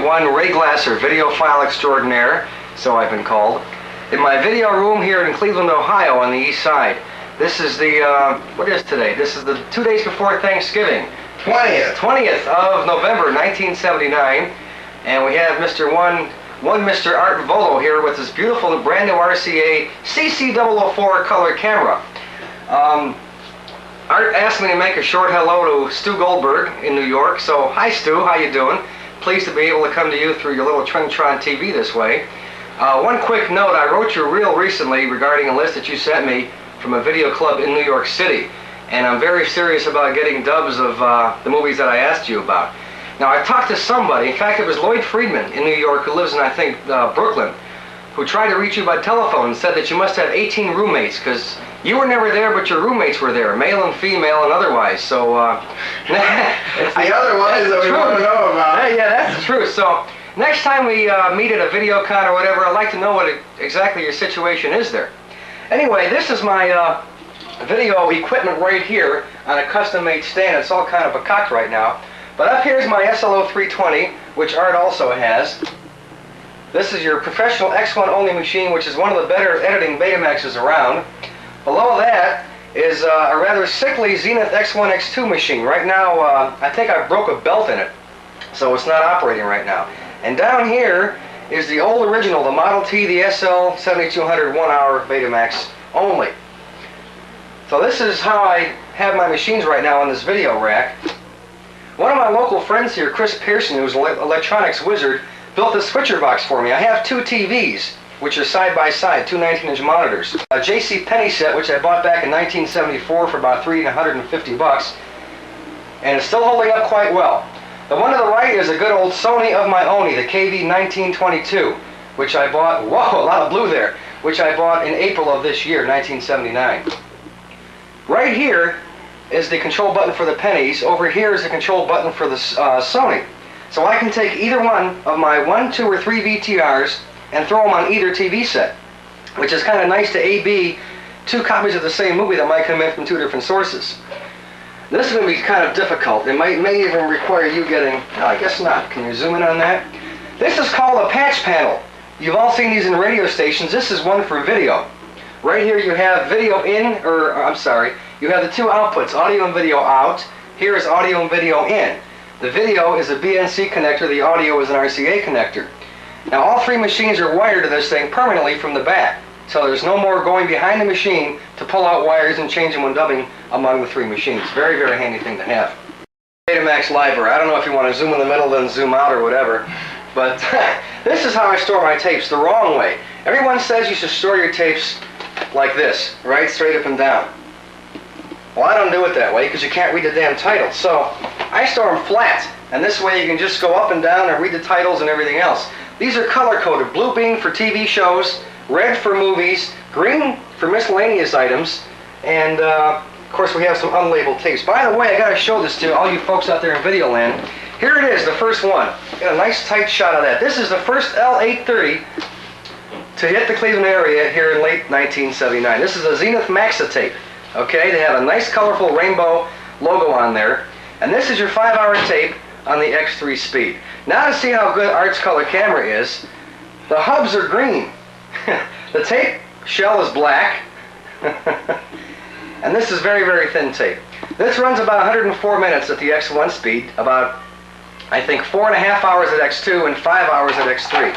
one Ray Glasser, videophile extraordinaire, so I've been called, in my video room here in Cleveland, Ohio on the east side. This is the, what is today? This is the 2 days before Thanksgiving. 20th of November, 1979. And we have Mr. Mr. Art Volo here with his beautiful brand new RCA CC004 color camera. Art asked me to make a short hello to Stu Goldberg in New York. So, hi Stu, how you doing? Pleased to be able to come to you through your little Trintron TV this way. One quick note, I wrote you a reel recently regarding a list that you sent me from a video club in New York City. And I'm very serious about getting dubs of the movies that I asked you about. Now, I talked to somebody, in fact it was Lloyd Friedman in New York, who lives in, I think, Brooklyn, who tried to reach you by telephone and said that you must have 18 roommates, because you were never there, but your roommates were there, male and female and otherwise. So, it's the otherwise that we want to know about. Yeah, that's the truth. So, next time we meet at a video con or whatever, I'd like to know what exactly your situation is there. Anyway, this is my video equipment right here on a custom-made stand. It's all kind of cocked right now. But up here's my SLO 320, which Art also has. This is your professional X1 only machine, which is one of the better editing Betamaxes around. Below that is a rather sickly Zenith X1 X2 machine. Right now, I think I broke a belt in it, so it's not operating right now. And down here is the old original, the Model T, the SL 7200 1-hour Betamax only. So this is how I have my machines right now on this video rack. One of my local friends here, Chris Pearson, who's an electronics wizard, built this switcher box for me. I have two TVs, which are side by side, two 19-inch monitors. A J.C. Penney set, which I bought back in 1974 for about $350, and it's still holding up quite well. The one to the right is a good old Sony of my own, the KV-1922, which I bought, whoa, a lot of blue there, which I bought in April of this year, 1979. Right here is the control button for the pennies. Over here is the control button for the Sony. So I can take either one of my 1, 2, or 3 VTRs and throw them on either TV set, which is kind of nice to A/B two copies of the same movie that might come in from two different sources. This is going to be kind of difficult. It may even require you getting, no, I guess not. Can you zoom in on that? This is called a patch panel. You've all seen these in radio stations. This is one for video. Right here you have video in, or I'm sorry, you have the two outputs, audio and video out. Here is audio and video in. The video is a BNC connector, the audio is an RCA connector. Now all three machines are wired to this thing permanently from the back. So there's no more going behind the machine to pull out wires and change them when dubbing among the three machines. Very, very handy thing to have. Betamax library. I don't know if you want to zoom in the middle then zoom out or whatever. But this is how I store my tapes, the wrong way. Everyone says you should store your tapes like this, right? Straight up and down. Well, I don't do it that way because you can't read the damn title. So I store them flat. And this way you can just go up and down and read the titles and everything else. These are color-coded. Blue beam for TV shows, red for movies, green for miscellaneous items, and of course we have some unlabeled tapes. By the way, I got to show this to all you folks out there in video land. Here it is, the first one. Got a nice tight shot of that. This is the first L830 to hit the Cleveland area here in late 1979. This is a Zenith Maxa tape. Okay, they have a nice colorful rainbow logo on there. And this is your 5-hour tape on the X3 speed. Now to see how good Art's color camera is, the hubs are green. The tape shell is black. And this is very, very thin tape. This runs about 104 minutes at the X1 speed, about, I think, 4.5 hours at X2 and 5 hours at X3.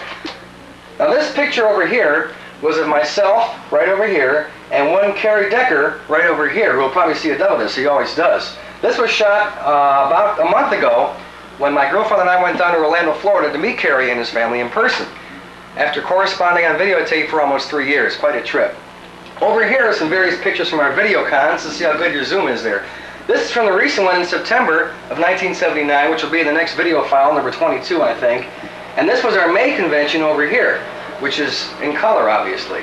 Now this picture over here was of myself, right over here, and one Kerry Decker right over here, who will probably see a dub of this, he always does. This was shot about a month ago when my girlfriend and I went down to Orlando, Florida to meet Kerry and his family in person, after corresponding on videotape for almost 3 years. Quite a trip. Over here are some various pictures from our video cons to see how good your zoom is there. This is from the recent one in September of 1979, which will be in the next video file, number 22, I think. And this was our May convention over here, which is in color, obviously.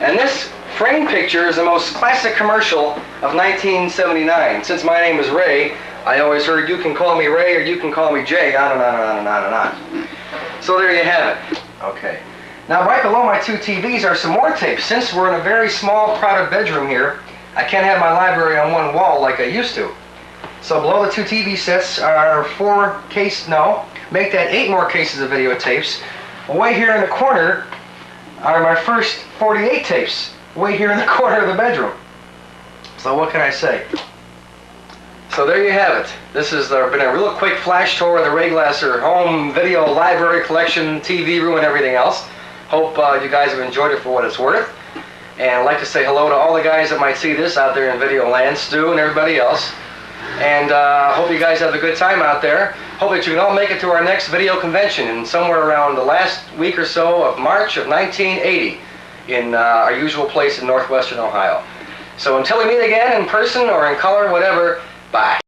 And this frame picture is the most classic commercial of 1979. Since my name is Ray, I always heard, you can call me Ray or you can call me Jay, on and on and on and on and on. So there you have it. Okay. Now right below my two TVs are some more tapes. Since we're in a very small, crowded bedroom here, I can't have my library on one wall like I used to. So below the two TV sets are make that 8 more cases of videotapes. Way here in the corner are my first 48 tapes. Way here in the corner of the bedroom. So what can I say? So there you have it. This has been a real quick flash tour of the Ray Glasser home video library collection, TV room, and everything else. Hope you guys have enjoyed it for what it's worth. And I'd like to say hello to all the guys that might see this out there in video land, Stu and everybody else. And hope you guys have a good time out there. Hope that you can all make it to our next video convention in somewhere around the last week or so of March of 1980 in our usual place in northwestern Ohio. So until we meet again in person or in color, whatever, bye.